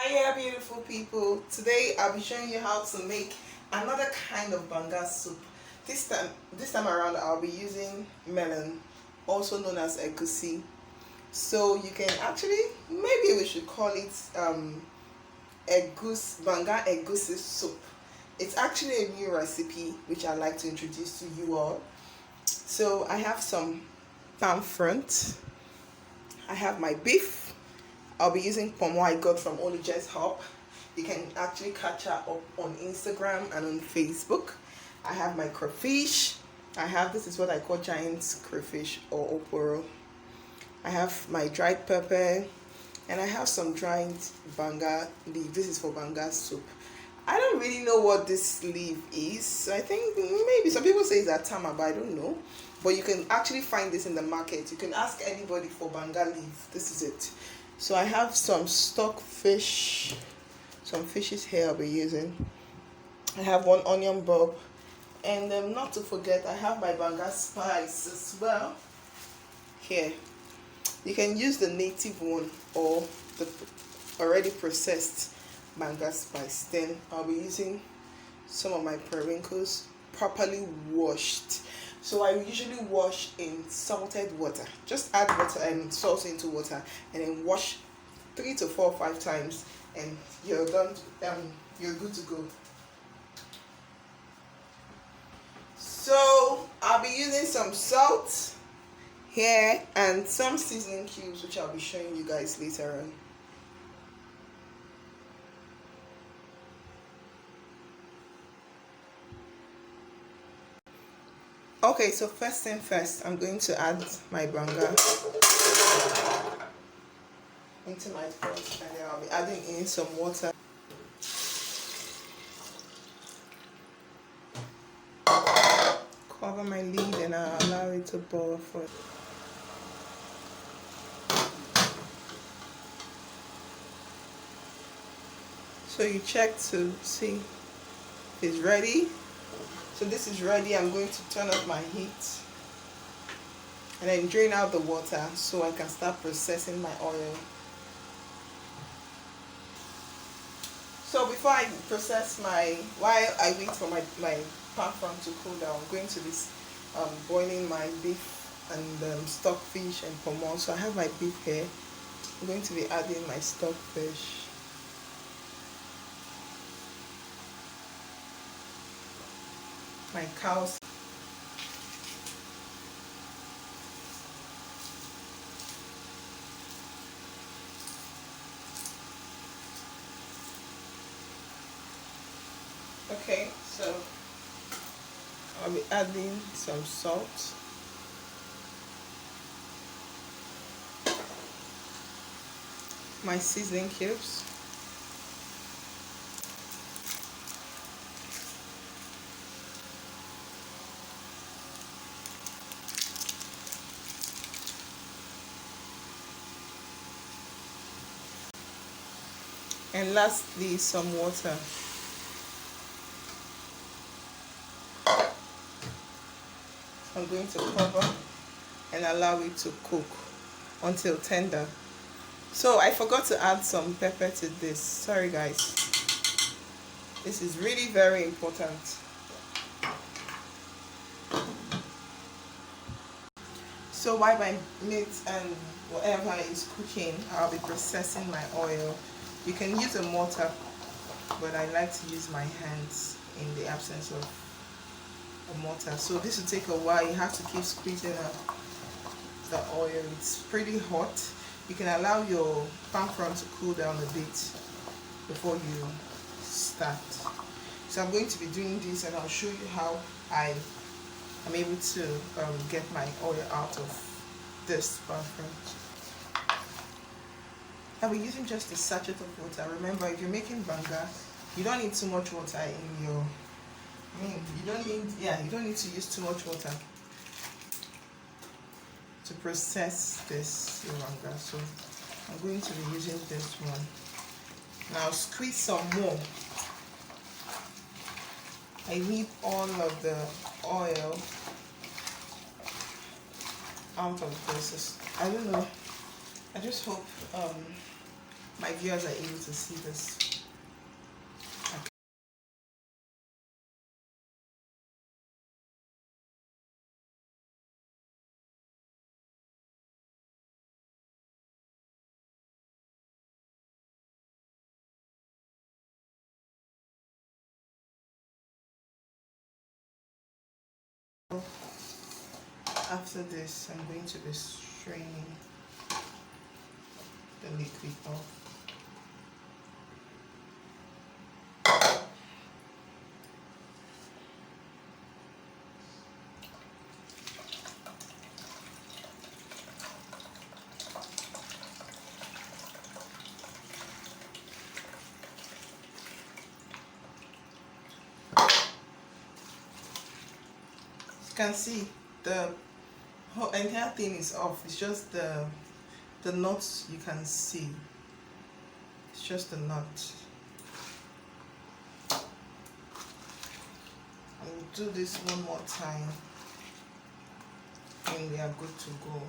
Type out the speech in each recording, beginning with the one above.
Hiya beautiful people. Today I'll be showing you how to make another kind of banga soup. This time around I'll be using melon, also known as egusi. So you can actually, maybe we should call it banga egusi soup. It's actually a new recipe which I'd like to introduce to you all. So I have some palm front, I have my beef. I'll be using pomo I got from Oliget's Hub. You can actually catch her up on Instagram and on Facebook. I have my crayfish. This is what I call giant crayfish or oporo. I have my dried pepper, and I have some dried banga leaf. This is for banga soup. I don't really know what this leaf is. I think maybe some people say it's atama, but I don't know. But you can actually find this in the market. You can ask anybody for banga leaf. This is it. So I have some stock fish, some fishes here I'll be using. I have one onion bulb, and not to forget, I have my banga spice as well here. You can use the native one or the already processed banga spice. Then I'll be using some of my periwinkles properly washed. So I usually wash in salted water. Just add water and salt into water, and then wash 3 to 4 or 5 times, and you're done. You're good to go. So I'll be using some salt here and some seasoning cubes, which I'll be showing you guys later on. Okay, so first thing first, I'm going to add my banga into my pot, and then I'll be adding in some water. Cover my lid and I'll allow it to boil for it. So you check to see if it's ready. So this is ready. I'm going to turn off my heat and then drain out the water so I can start processing my oil. So before I process while I wait for my pan front to cool down, I'm going to be boiling my beef and stock fish and pomo. So I have my beef here. I'm going to be adding my stock fish. My cows. Okay, so I'll be adding some salt. My seasoning cubes. And lastly, some water. I'm going to cover and allow it to cook until tender. So I forgot to add some pepper to this. Sorry guys. This is really very important. So while my meat and whatever is cooking, I'll be processing my oil. You can use a mortar, but I like to use my hands in the absence of a mortar. So this will take a while. You have to keep squeezing up the oil. It's pretty hot. You can allow your pan front to cool down a bit before you start. So I'm going to be doing this, and I'll show you how I am able to get my oil out of this pan front. I'll be using just a sachet of water. Remember, if you're making banga, you don't need too much water in your. You don't need to use too much water to process this banga. So I'm going to be using this one. Now squeeze some more. I need all of the oil out of this. I don't know. I just hope my viewers are able to see this. After this, I'm going to be straining the liquid off. You can see the whole entire thing is off. It's just the nuts you can see. It's just the nut. I'll do this one more time and we are good to go.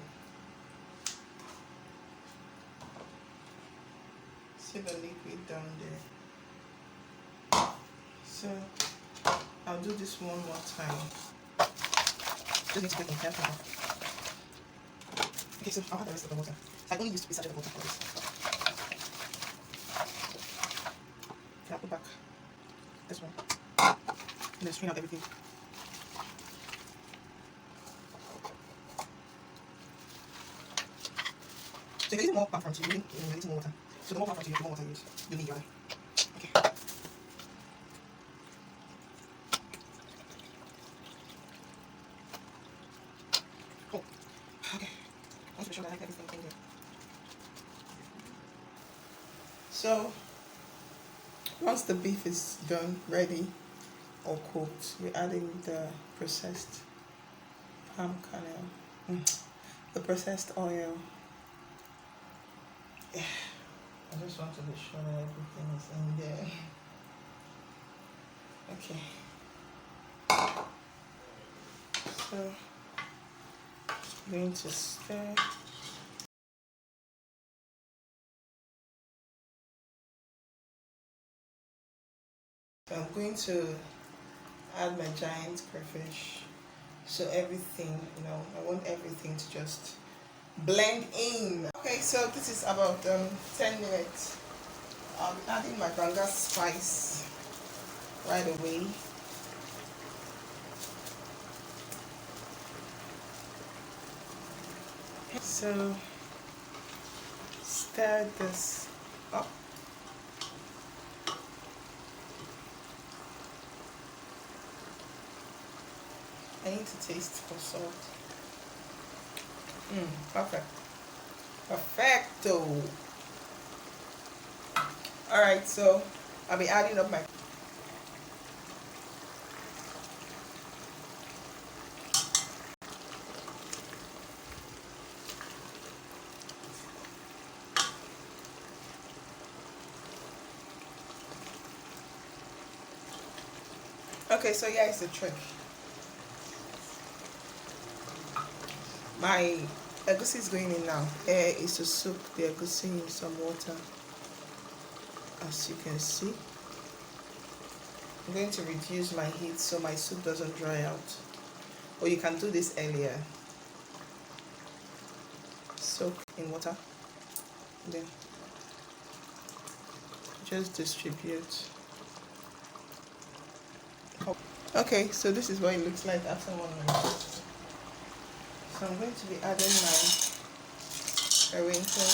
See the liquid down there. So I'll do this one more time. Just need to take them carefully. Okay, so I'll have the rest of the water. I only used to be such a water for this. Okay, I'll put back this one. And then strain out everything. So if you're using more palm front, you need more water. So the more palm front you use, the more water you need. Okay. Cool. Okay. I want to be sure that I have everything in there. So once the beef is done, ready or cooked, we're adding the processed palm kernel, the processed oil. Yeah. I just want to be sure that everything is in there. Okay. So I'm going to stir. So I'm going to add my giant crayfish. So everything, I want everything to just blend in. Okay, so this is about 10 minutes. I'll be adding my banga spice right away. So stir this up. I need to taste for salt. Perfect. Perfecto. Alright, so I'll be adding up my Okay, so yeah, it's the trick. My egusi is going in now. Here is to soak the egusi in some water. As you can see, I'm going to reduce my heat so my soup doesn't dry out. Or you can do this earlier. Soak in water. Then just distribute. Okay, so this is what it looks like after 1 minute. So I'm going to be adding my oriental